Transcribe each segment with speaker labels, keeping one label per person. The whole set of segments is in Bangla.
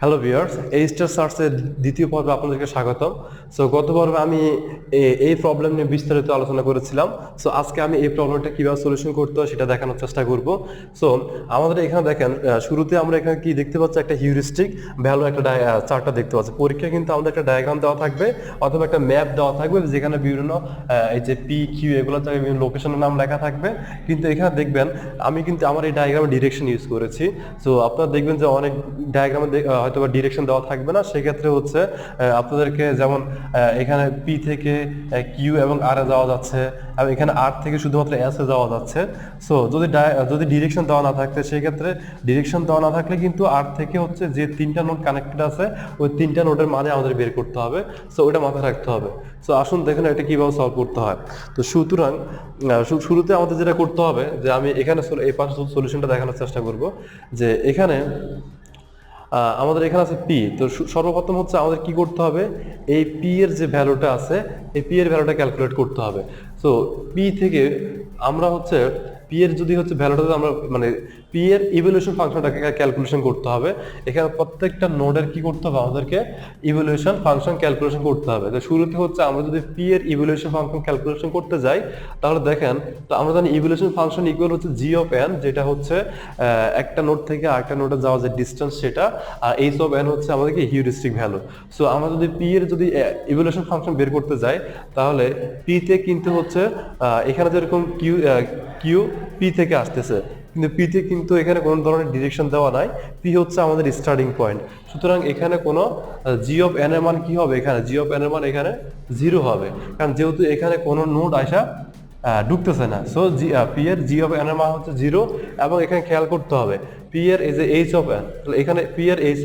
Speaker 1: হ্যালো ভিউয়ার্স, এই স্টার সার্চের দ্বিতীয় পর্বে আপনাদেরকে স্বাগতম। সো গত পর্বে আমি এই প্রবলেম নিয়ে বিস্তারিত আলোচনা করেছিলাম। সো আজকে আমি এই প্রবলেমটা কিভাবে সলিউশন করতে হয় সেটা দেখানোর চেষ্টা করব। সো আমাদের এখানে দেখেন, শুরুতে আমরা এখানে কি দেখতে পাচ্ছি, একটা হিউরিস্টিক ভ্যালু একটা চার্টটা দেখতে পাচ্ছি। পরীক্ষায় কিন্তু আমাদের একটা ডায়াগ্রাম দেওয়া থাকবে অথবা একটা ম্যাপ দেওয়া থাকবে, যেখানে বিভিন্ন এই যে পি কিউ এগুলোর জায়গায় বিভিন্ন লোকেশনের নাম লেখা থাকবে। কিন্তু এখানে দেখবেন আমি কিন্তু আমার এই ডায়াগ্রামে ডিরেকশন ইউজ করেছি। সো আপনারা দেখবেন যে অনেক ডায়াগ্রামে হয়তো বা ডিরেকশন দেওয়া থাকবে না, সেক্ষেত্রে হচ্ছে আপনাদেরকে যেমন এখানে পি থেকে কিউ এবং আর এ যাওয়া যাচ্ছে, এবং এখানে আর থেকে শুধুমাত্র এস এ যাওয়া যাচ্ছে। সো যদি ডিরেকশন দেওয়া না থাকতে, সেক্ষেত্রে ডিরেকশন দেওয়া না থাকলে কিন্তু আর থেকে হচ্ছে যে তিনটা নোড কানেক্টেড আছে, ওই তিনটা নোডের মানে আমাদের বের করতে হবে। সো ওটা মাথায় রাখতে হবে। সো আসুন দেখুন এটা কিভাবে সলভ করতে হয়। তো সুতরাং শুরুতে আমাদের যেটা করতে হবে, যে আমি এখানে এই পাশে সলিউশনটা দেখানোর চেষ্টা করব। যে এখানে আমাদের এখানে আছে পি। তো সর্বপ্রথম হচ্ছে আমাদের কি করতে হবে, এই পি এর যে ভ্যালুটা আছে, এই পি এর ভ্যালুটা ক্যালকুলেট করতে হবে। সো পি থেকে আমরা হচ্ছে পি এর যদি হচ্ছে ভ্যালুটা আমরা মানে পি এর ইভ্যালুয়েশন ফাংশনটাকে ক্যালকুলেশন করতে হবে। এখানে প্রত্যেকটা নোডের কি করতে হবে, আমাদেরকে ইভ্যালুয়েশন ফাংশন ক্যালকুলেশন করতে হবে। তো শুরুতে হচ্ছে আমরা যদি পি এর ইভ্যালুয়েশন ফাংশন ক্যালকুলেশন করতে যাই, তাহলে দেখেন, তো আমরা জানি ইভ্যালুয়েশন ফাংশন ইকুয়াল হচ্ছে জি অফ এন, যেটা হচ্ছে একটা নোড থেকে আরেকটা নোডে যাওয়া যে ডিসটেন্স সেটা, আর এইচ অফ এন হচ্ছে আমাদেরকে হিউরিস্টিক ভ্যালু। সো আমরা যদি পি এর যদি ইভ্যালুয়েশন ফাংশন বের করতে যাই, তাহলে পি তে কিন্তু হচ্ছে এখানে যেরকম কিউ কিউ পি থেকে আসতেছে, কিন্তু পি তে কিন্তু এখানে কোনো ধরনের ডিরেকশন দেওয়া নাই। পি হচ্ছে আমাদের স্টার্টিং পয়েন্ট। সুতরাং এখানে কোনো জি অফ এন এর মান কি হবে, এখানে জি অফ এন এর মান এখানে 0 হবে, কারণ যেহেতু এখানে কোনো নোড আসা ঢুকতেছে না। সো পি এর জি অফ এন এর মান হচ্ছে 0। এবং এখানে খেয়াল করতে হবে পি এর এই যে এইচ অফ এন, তাহলে এখানে পি এর এইচ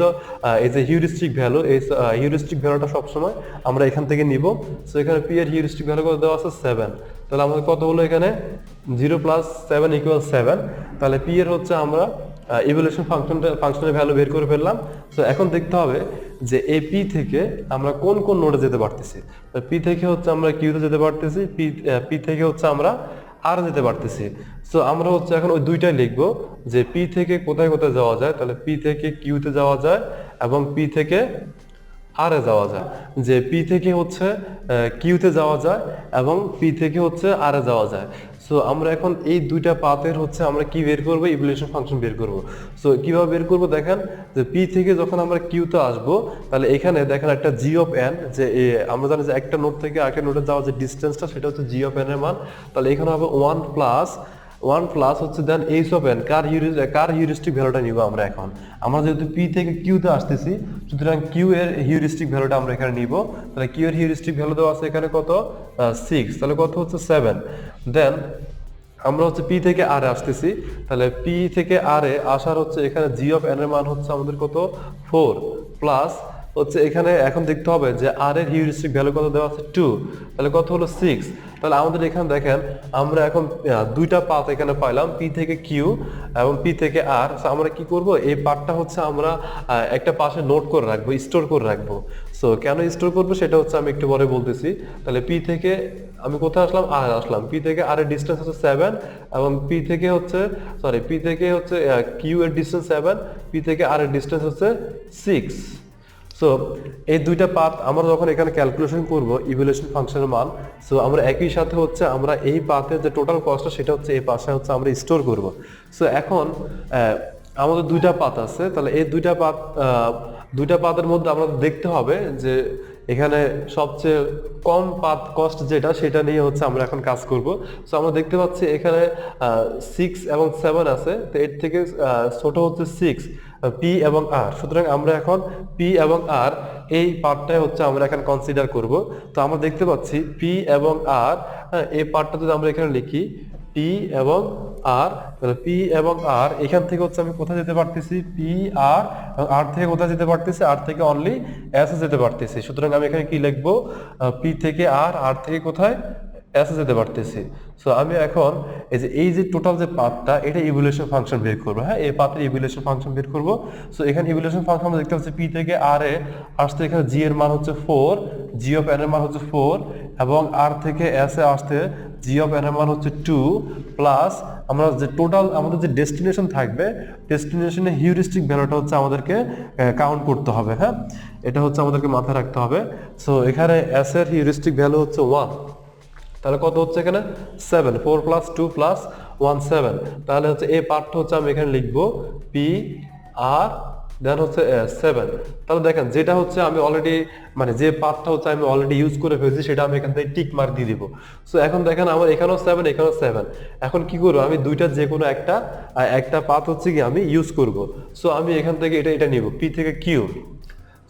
Speaker 1: এই যে হিউরিস্টিক ভ্যালু, এই হিউরিস্টিক ভ্যালুটা সবসময় আমরা এখান থেকে নিব। সো এখানে পি এর হিউরিস্টিক ভ্যালু কত দেওয়া আছে 7। তাহলে আমাদের কত হলো, এখানে 0 + 7 = 7। তাহলে পি এর হচ্ছে আমরা ইভ্যালুয়েশন ফাংশনের ভ্যালু বের করে ফেললাম। সো এখন দেখতে হবে যে এই পি থেকে আমরা কোন কোন নোডে যেতে পারতেছি। পি থেকে হচ্ছে আমরা কিউতে যেতে পারতেছি, পি থেকে হচ্ছে আমরা আর যেতে পারতেছি। সো আমরা হচ্ছে এখন ওই দুইটাই লিখবো, যে পি থেকে কোথায় কোথায় যাওয়া যায়। তাহলে পি থেকে কিউতে যাওয়া যায় এবং পি থেকে আর এ যাওয়া যায়। যে পি থেকে হচ্ছে কিউতে যাওয়া যায় এবং পি থেকে হচ্ছে আর এ যাওয়া যায়। সো আমরা এখন এই দুইটা পাথের হচ্ছে আমরা কি বের করব, ইভ্যালুয়েশন ফাংশন বের করব। সো কিভাবে বের করব, দেখেন যে পি থেকে যখন আমরা কিউতে আসব, তাহলে এখানে দেখেন একটা জি অফ এন, যে আমরা জানি যে একটা নোড থেকে আরেকটা নোডে যাওয়ার যে ডিসটেন্সটা, সেটা হচ্ছে জি অফ এন এর মান। তাহলে এখানে হবে 1 প্লাস হচ্ছে দেন এইচ অফ এন, কার হিউরিস্টিক ভ্যালুটা নিব আমরা। এখন আমরা যেহেতু পি থেকে কিউতে আসতেছি, সুতরাং কিউ এর হিউরিস্টিক ভ্যালুটা আমরা এখানে নিব। তাহলে কিউ এর হিউরিস্টিক ভ্যালু দেওয়া আছে এখানে কত, 6। তাহলে কত হচ্ছে 7। দেন আমরা হচ্ছে পি থেকে আর এ আসতেছি, তাহলে পি থেকে আর এ আসার হচ্ছে এখানে জি অফ এন এর মান হচ্ছে আমাদের কত, 4 প্লাস হচ্ছে এখানে এখন দেখতে হবে যে আর এর হিউরিস্টিক ভ্যালু কত দেওয়া আছে, 2। তাহলে কত হলো, 6। তাহলে আমাদের এখানে দেখেন আমরা এখন দুইটা পাথ এখানে পাইলাম, পি থেকে কিউ এবং পি থেকে আর। আমরা কি করব, এই পাথটা হচ্ছে আমরা একটা পাশে নোট করে রাখবো, স্টোর করে রাখবো। সো কেন স্টোর করবো সেটা হচ্ছে আমি একটু পরে বলতেছি। তাহলে পি থেকে আমি কোথায় আসলাম, আর আসলাম। পি থেকে আর এর ডিস্টেন্স হচ্ছে 7 এবং পি থেকে হচ্ছে কিউ এর ডিস্টেন্স 7, পি থেকে আর এর ডিস্টেন্স হচ্ছে 6। সো এই দুইটা পাথ আমরা যখন এখানে ক্যালকুলেশন করব ইভ্যালুয়েশন ফাংশনের মান, সো আমরা একই সাথে হচ্ছে আমরা এই পাথের যে টোটাল কস্টটা, সেটা হচ্ছে এই পাশে হচ্ছে আমরা স্টোর করব। সো এখন আমাদের দুইটা পাথ আছে, তাহলে এই দুইটা পাথের মধ্যে আমরা দেখতে হবে যে এখানে সবচেয়ে কম পাথ কস্ট যেটা, সেটা নিয়ে হচ্ছে আমরা এখন কাজ করব। সো আমরা দেখতে পাচ্ছি এখানে 6 এবং 7 আছে, তো এর থেকে ছোট হচ্ছে 6, পি এবং আর। সুতরাং আমরা এখন পি এবং আর এই পার্টটাই হচ্ছে আমরা এখন কনসিডার করব। তো আমরা দেখতে পাচ্ছি পি এবং আর, এই পার্টটা যদি আমরা এখানে লিখি পি এবং আর, তাহলে পি এবং আর এখান থেকে হচ্ছে আমি কোথায় যেতে পারতেছি, পি আর, এবং আর থেকে কোথায় যেতে পারতেছি, আর থেকে অনলি এস যেতে পারতেছি। সুতরাং আমি এখানে কি লিখবো, পি থেকে আর, আর থেকে কোথায় এস এ যেতে পারতেছি। সো আমি এখন এই যে টোটাল যে পাথটা এটা ইভ্যালুয়েশন ফাংশন বের করবো। হ্যাঁ, এই পাথের ইভ্যালুয়েশন ফাংশন বের করবো। সো এখানে ইভ্যালুয়েশন ফাংশন আমরা দেখতে পাচ্ছি পি থেকে আর এ আসতে এখানে জি এর মান হচ্ছে 4, জি অফ এন এর মান হচ্ছে 4 এবং আর থেকে এস এ আসতে জি অফ এন এর মান হচ্ছে 2 প্লাস আমরা যে টোটাল আমাদের যে ডেস্টিনেশন থাকবে ডেস্টিনেশনে হিউরিস্টিক ভ্যালুটা হচ্ছে আমাদেরকে কাউন্ট করতে হবে। হ্যাঁ, এটা হচ্ছে আমাদেরকে মাথায় রাখতে হবে। সো এখানে এস এর হিউরিস্টিক ভ্যালু হচ্ছে 1, তাহলে কত হচ্ছে এখানে 7, 4 + 2 + 1 7। তাহলে হচ্ছে এই পার্টটা হচ্ছে আমি এখানে লিখবো পি আর দেন হচ্ছে 7। তাহলে দেখেন যেটা হচ্ছে আমি অলরেডি মানে যে পার্টটা হচ্ছে আমি অলরেডি ইউজ করে ফেলছি সেটা আমি এখান থেকে টিক মার্ক দিয়ে দিব। সো এখন দেখেন আমার এখানেও 7 এখানেও 7। এখন কি করবো আমি দুইটা যে কোনো একটা পাথ হচ্ছে কি আমি ইউজ করব। সো আমি এখান থেকে এটা নিব পি থেকে কিউ।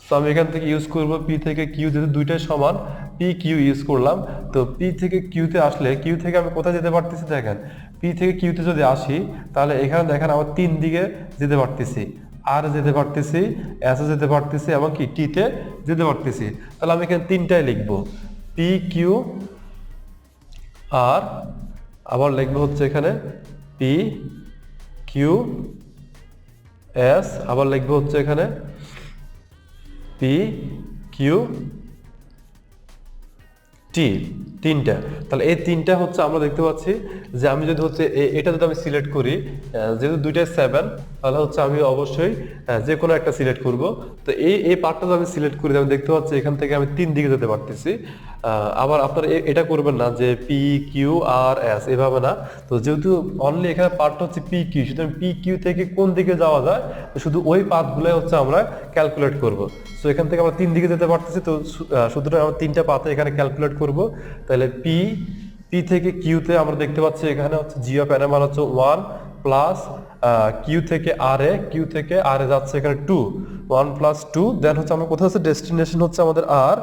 Speaker 1: সো আমি এখান থেকে ইউজ করব পি থেকে কিউ, যেহেতু দুইটাই সমান পি কিউ ইউজ করলাম। তো পি থেকে কিউতে আসলে কিউ থেকে আমি কোথায় যেতে পারতেছি দেখেন, পি থেকে কিউতে যদি আসি তাহলে এখানে দেখেন আমার 3 দিকে যেতে পারতেছি, আর যেতে পারতেছি, এস এ যেতে পারতেছি এবং কি টিতে যেতে পারতেছি। তাহলে আমি এখানে তিনটাই লিখবো পি কিউ আর, আবার লিখবো হচ্ছে এখানে পি কিউ এস, আবার লিখবো হচ্ছে এখানে পি কিউ টি, তিনটা। তাহলে এই তিনটা হচ্ছে আমরা দেখতে পাচ্ছি যে আমি যদি হচ্ছে এটা যদি আমি সিলেক্ট করি, যেহেতু দুইটাই 7 তাহলে হচ্ছে আমি অবশ্যই যে কোনো একটা সিলেক্ট করব। তো এই পার্টটা যদি আমি সিলেক্ট করি আমি দেখতে পাচ্ছি এখান থেকে আমি 3 দিকে যেতে পারতেছি। আবার আপনারা এটা করবেন না যে পি কিউ আর এস, এভাবে না। তো যেহেতু অনলি এখানে পার্টটা হচ্ছে পি কিউ, সুতরাং পি কিউ থেকে কোন দিকে যাওয়া যায় শুধু ওই পাথগুলো হচ্ছে আমরা ক্যালকুলেট করব। সো এখান থেকে আমরা 3 দিকে যেতে পারতেছি, তো সুতরাং আমরা 3টা পাথে এখানে ক্যালকুলেট করব। তাহলে পি থেকে কিউতে আমরা দেখতে পাচ্ছি এখানে হচ্ছে জি অফ এন এর মান হচ্ছে 1 প্লাস কিউ থেকে আর এ যাচ্ছে এখানে 2, 1 + 2। দেন হচ্ছে আমরা কোথায় হচ্ছে ডেস্টিনেশন হচ্ছে আমাদের আর,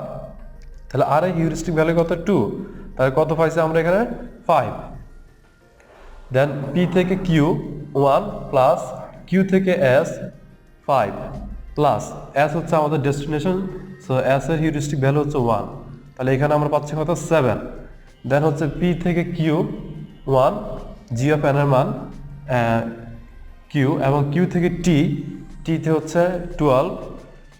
Speaker 1: তাহলে আর এর হিউরিস্টিক ভ্যালু কত 2, তাহলে কত পাইছি আমরা এখানে 5। দেন পি থেকে কিউ 1 প্লাস কিউ থেকে এস 5 প্লাস এস হচ্ছে আমাদের ডেস্টিনেশন। সো এস এর হিউরিস্টিক ভ্যালু হচ্ছে 1, তাহলে এখানে আমরা পাচ্ছি কত 7। দেন হচ্ছে পি থেকে কিউ 1, জি অফ এন এর মান কিউ এবং কিউ থেকে টিতে হচ্ছে 12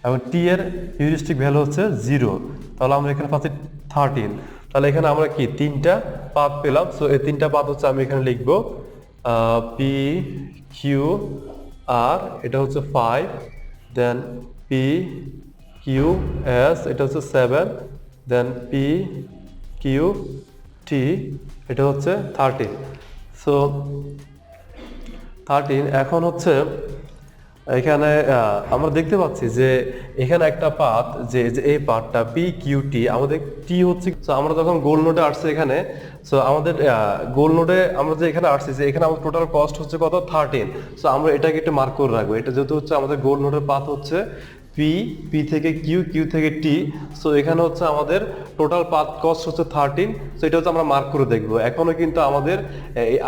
Speaker 1: এবং টি এর হিউরিস্টিক ভ্যালু হচ্ছে 0, তাহলে আমরা এখানে পাচ্ছি 13। তাহলে এখানে আমরা কি তিনটা পাথ পেলাম। সো এই তিনটা পাথ হচ্ছে আমি এখানে লিখবো পি কিউ আর, এটা হচ্ছে 5, দেন পি কিউ এস, এটা হচ্ছে 7, দেন পি কিউ টি, এটা হচ্ছে 13। সো 13 এখন হচ্ছে এখানে আমরা দেখতে পাচ্ছি যে এখানে একটা পাথ যে এই পাথটা পি কিউ টি, আমাদের টি হচ্ছে, আমরা যখন গোল নোডে আসছে এখানে, সো আমাদের গোল নোডে আমরা যে এখানে আসছি যে এখানে আমাদের টোটাল কস্ট হচ্ছে কত 13। সো আমরা এটাকে একটু মার্ক করে রাখবো, এটা যেহেতু হচ্ছে আমাদের গোল নোডের পাথ হচ্ছে পি থেকে কিউ থেকে টি। সো এখানে হচ্ছে আমাদের টোটাল পাথ কস্ট হচ্ছে 13। সো এটা হচ্ছে আমরা মার্ক করে দেখবো। এখনো কিন্তু আমাদের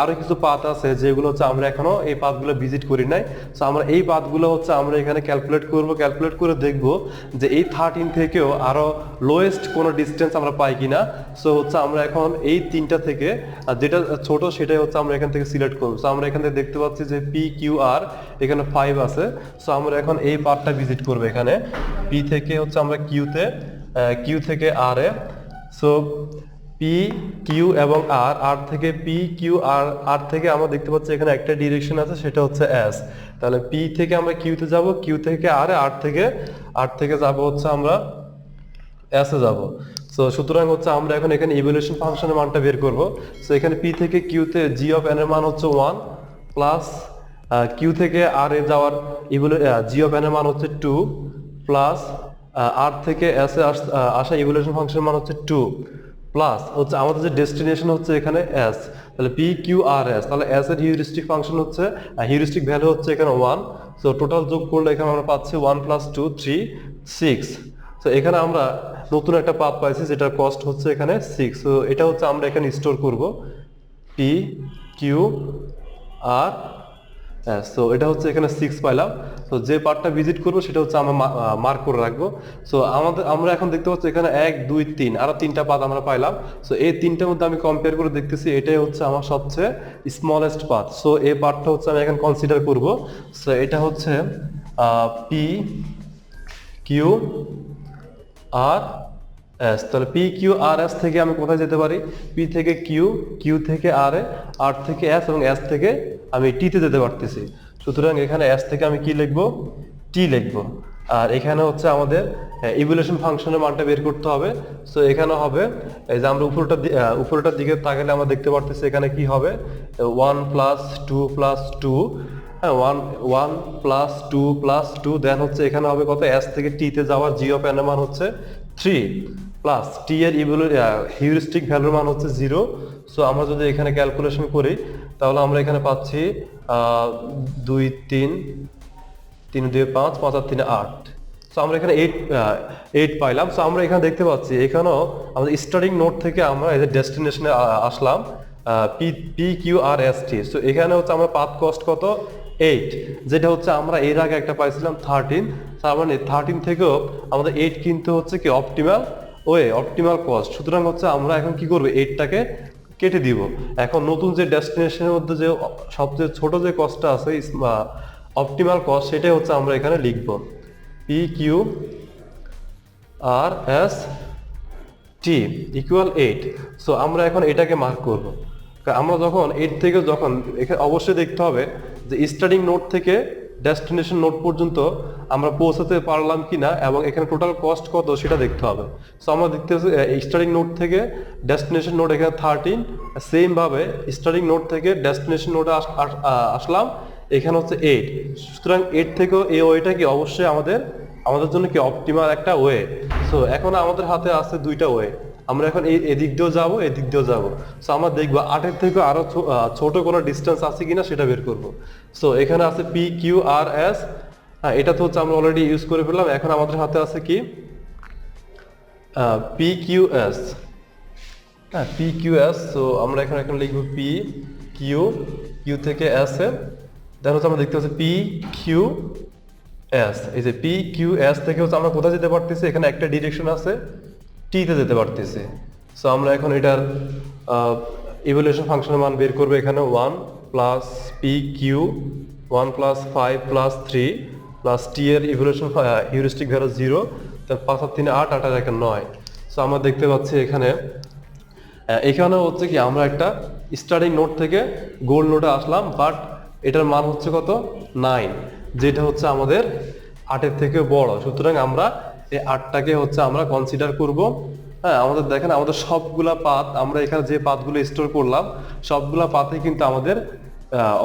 Speaker 1: আরো কিছু পাথ আছে যেগুলো হচ্ছে আমরা এখনো এই পাথগুলো ভিজিট করি নাই। সো আমরা এই পাথগুলো হচ্ছে আমরা এখানে ক্যালকুলেট করে দেখবো যে এই 13 থেকেও আরো লোয়েস্ট কোনো ডিস্টেন্স আমরা পাই কিনা। সো হচ্ছে আমরা এখন এই তিনটা থেকে যেটা ছোট সেটাই হচ্ছে আমরা এখান থেকে সিলেক্ট করবো। সো আমরা এখান থেকে দেখতে পাচ্ছি যে পি কিউ আর এখানে 5 আছে। সো আমরা এখন এই পার্টটা ভিজিট করবো, এখানে পি থেকে হচ্ছে আমরা কিউ থেকে আর এ। সো পি কিউ এবং আর থেকে পি কিউ আর থেকে আমরা দেখতে পাচ্ছি এখানে একটা ডিরেকশন আছে, সেটা হচ্ছে এস। তাহলে পি থেকে আমরা কিউতে যাব, কিউ থেকে আর থেকে যাব হচ্ছে আমরা এস এ যাব। সো সুতরাং হচ্ছে আমরা এখন এখানে ইভ্যালুয়েশন ফাংশনের মানটা বের করব। সো এখানে পি থেকে কিউতে জি অফ এন এর মান হচ্ছে 1 প্লাস কিউ থেকে আর এ যাওয়ার জি অফ এন এর মান হচ্ছে 2 প্লাস আর থেকে এস এ আসা ইভ্যালুয়েশন ফাংশনের মান হচ্ছে 2 প্লাস হচ্ছে আমাদের যে ডেস্টিনেশন হচ্ছে এখানে এস। তাহলে পি কিউ আর এস, তাহলে এস এর হিউরিস্টিক ফাংশন হচ্ছে হিউরিস্টিক ভ্যালু হচ্ছে এখানে 1। সো টোটাল যোগ করলে এখানে আমরা পাচ্ছি 1 + 2 3 6। তো এখানে আমরা নতুন একটা পাথ পাইছি যেটার কস্ট হচ্ছে এখানে 6। সো এটা হচ্ছে আমরা এখানে স্টোর করব পি কিউ আর সো এটা হচ্ছে এখানে 6 পাইলাম। তো যে পার্টটা ভিজিট করবো সেটা হচ্ছে আমরা মার্ক করে রাখবো। সো আমরা এখন দেখতে পাচ্ছি এখানে 1 2 3 আরো 3টা পাথ আমরা পাইলাম। সো এই 3টার মধ্যে আমি কম্পেয়ার করে দেখতেছি এটাই হচ্ছে আমার সবচেয়ে স্মলেস্ট পাথ। সো এই পার্টটা হচ্ছে আমি এখন কনসিডার করব। সো এটা হচ্ছে পি কিউ আর এস। তাহলে পি কিউ আর এস থেকে আমি কোথায় যেতে পারি? পি থেকে কিউ, কিউ থেকে আর এ, আর থেকে এস এবং এস থেকে আমি টিতে যেতে পারতেছি। সুতরাং এখানে এস থেকে আমি কি লিখবো? টি লিখবো। আর এখানে হচ্ছে আমাদের ইভ্যালুয়েশন ফাংশনের মানটা বের করতে হবে। সো এখানে হবে এই যে আমরা উপরটার দিকে তাকালে আমরা দেখতে পারতেছি এখানে কি হবে 1 প্লাস 2 প্লাস 2, হ্যাঁ 1 প্লাস 2 প্লাস 2, দেন হচ্ছে এখানে হবে কত? এস থেকে টিতে যাওয়ার জি অফ এন এর মান হচ্ছে 3 প্লাস টি এর হিউরিস্টিক ভ্যালুর মান হচ্ছে 0। সো আমরা যদি এখানে ক্যালকুলেশন করি তাহলে আমরা এখানে পাচ্ছি 2 3 3 2 5 5 আর 3 8। সো আমরা এখানে 8 পাইলাম। সো আমরা এখানে দেখতে পাচ্ছি এখানেও আমাদের স্টার্টিং নোড থেকে আমরা এই যে ডেস্টিনেশনে আসলাম P Q R S T. So এখানে হচ্ছে আমরা পাথ কস্ট কত? 8, যেটা হচ্ছে আমরা এর আগে একটা পাইছিলাম 13। তার মানে 13 থেকেও আমাদের 8 কিন্তু হচ্ছে কি অপটিমাল অপটিমাল কস্ট। সুতরাং হচ্ছে আমরা এখন কি করব? 8টাকে কেটে দিব। এখন নতুন যে ডেস্টিনেশনের মধ্যে যে সবচেয়ে ছোট যে কস্টটা আছে অপটিমাল কস্ট, সেটাই হচ্ছে আমরা এখানে লিখব P Q R S T equal 8। So আমরা এখন এটাকে মার্ক করব। আমরা যখন 8 থেকে যখন এখানে অবশ্যই দেখতে হবে যে স্টার্টিং নোড থেকে ডেস্টিনেশন নোড পর্যন্ত আমরা পৌঁছাতে পারলাম কিনা এবং এখানে টোটাল কস্ট কত সেটা দেখতে হবে। সো আমরা দেখতে পাচ্ছি স্টার্টিং নোড থেকে ডেস্টিনেশন নোড এখানে 13, সেম ভাবে স্টার্টিং নোড থেকে ডেস্টিনেশন নোডে আসলাম এখানে হচ্ছে 8। সুতরাং 8 থেকেও এই ওয়েটা কি অবশ্যই আমাদের জন্য কি অপটিমাল একটা ওয়ে। সো এখন আমাদের হাতে আছে দুইটা ওয়ে, আমরা এখন এদিক দিয়েও যাবো এদিক দিয়েও যাবো। সো আমরা দেখবো 8-এর থেকে আরো ছোট কোনো ডিস্টেন্স আছে কিনা সেটা বের করবো। সো এখানে আছে পি কিউ আর এস, হ্যাঁ এটা তো হচ্ছে আমরা অলরেডি ইউজ করে ফেললাম। এখন আমাদের হাতে আছে কি পি কিউ এস, হ্যাঁ পি কিউ এস। সো আমরা এখন লিখবো পি কিউ থেকে এস এ, দেন হচ্ছে আমরা দেখতে পাচ্ছি পি কিউ এস। এই যে পি কিউ এস থেকে হচ্ছে আমরা কোথায় যেতে পারতেছি? এখানে একটা ডিরেকশন আছে, টিতে যেতে পারতেছি। সো আমরা এখন এটার ইভ্যালুয়েশন ফাংশনের মান বের করবো। এখানে 1 plus P Q 1 plus 5 plus 3 plus T এর ইভ্যালুয়েশন হিউরিস্টিক ভ্যালু 0, তার 5 আর 3 8, 8 আর 1 9। সো আমরা দেখতে পাচ্ছি এখানে হচ্ছে কি আমরা একটা স্টার্টিং নোড থেকে গোল নোডে আসলাম, বাট এটার মান হচ্ছে কত? 9, যেটা হচ্ছে আমাদের 8-এর থেকে বড়। সুতরাং আমরা এই 8টাকে হচ্ছে আমরা কনসিডার করব। হ্যাঁ আমাদের দেখেন আমাদের সবগুলা পাথ, আমরা এখানে যে পাথগুলো স্টোর করলাম সবগুলা পাথে কিন্তু আমাদের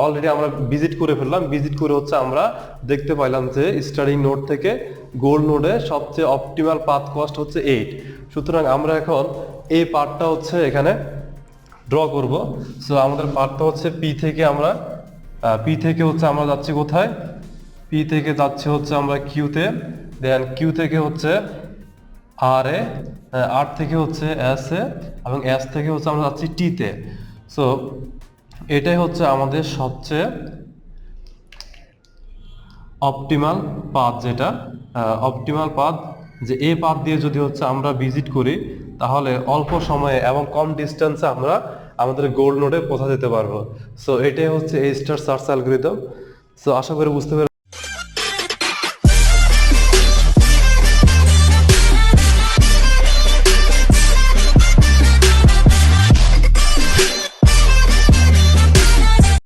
Speaker 1: অলরেডি আমরা ভিজিট করে ফেললাম। ভিজিট করে হচ্ছে আমরা দেখতে পাইলাম যে স্টার্টিং নোড থেকে গোল নোডে সবচেয়ে অপটিমাল পাথ কস্ট হচ্ছে 8। সুতরাং আমরা এখন এই পার্টটা হচ্ছে এখানে ড্র করব। সো আমাদের পার্টটা হচ্ছে পি থেকে হচ্ছে আমরা যাচ্ছি কোথায়? পি থেকে যাচ্ছি হচ্ছে আমরা কিউতে, দেন কিউ থেকে হচ্ছে আর এ, আর থেকে হচ্ছে এস এ, এবং এস থেকে হচ্ছে আমরা যাচ্ছি টিতে। সো এটাই হচ্ছে আমাদের সবচেয়ে অপটিমাল পাথ, যেটা অপটিমাল পাথ যে এই পাথ দিয়ে যদি হচ্ছে আমরা ভিজিট করি তাহলে অল্প সময়ে এবং কম ডিস্টেন্সে আমরা আমাদের গোল নোডে পৌঁছা যেতে পারবো। সো এটাই হচ্ছে এই স্টার সার্চ অ্যালগরিদম। সো আশা করি বুঝতে পেরেছেন।